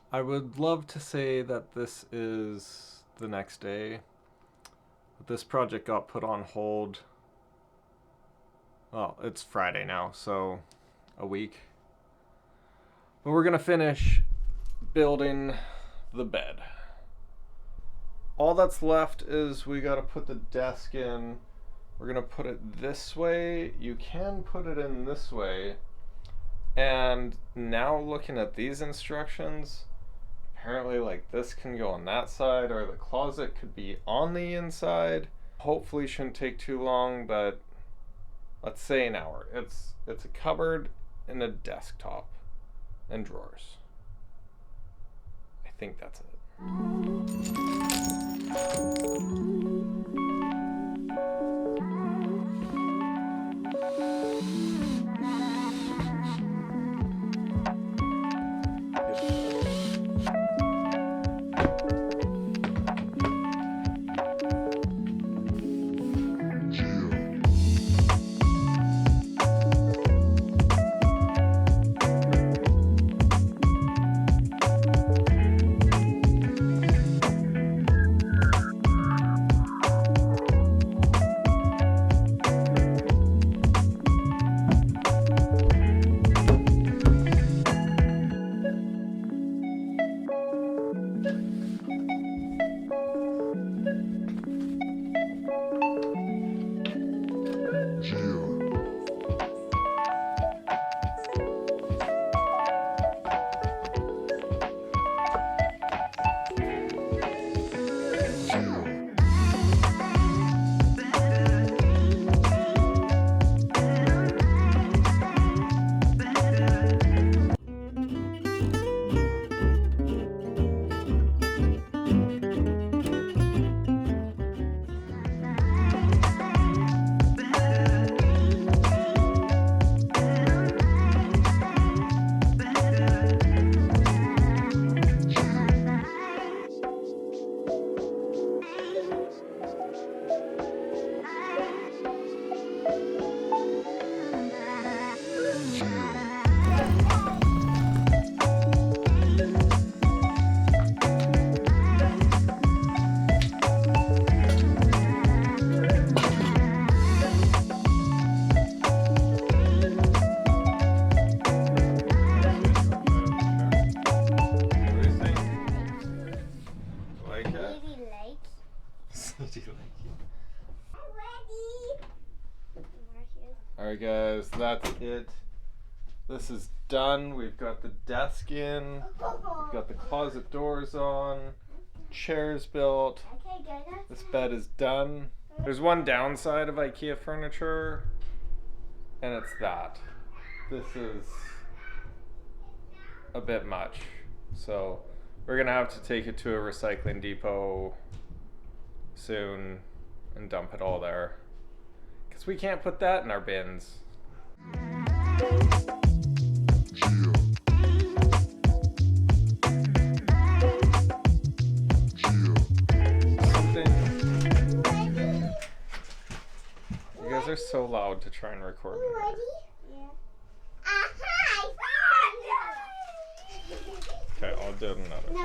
I would love to say that this is the next day, but this project got put on hold. Well, it's Friday now, so a week. But we're gonna finish building the bed. All that's left is we gotta put the desk in. We're gonna put it this way. You can put it in this way. And now looking at these instructions, apparently like this can go on that side, or the closet could be on the inside. Hopefully shouldn't take too long, but let's say an hour. It's a cupboard and a desktop and drawers. I think that's it. Alright guys, that's it. This is done. We've got the desk in. We've got the closet doors on. Chairs built. This bed is done. There's one downside of IKEA furniture, and it's that. This is a bit much. So we're gonna have to take it to a recycling depot soon and dump it all there. Because we can't put that in our bins. You guys are so loud to try and record me. Okay, I'll do it another time.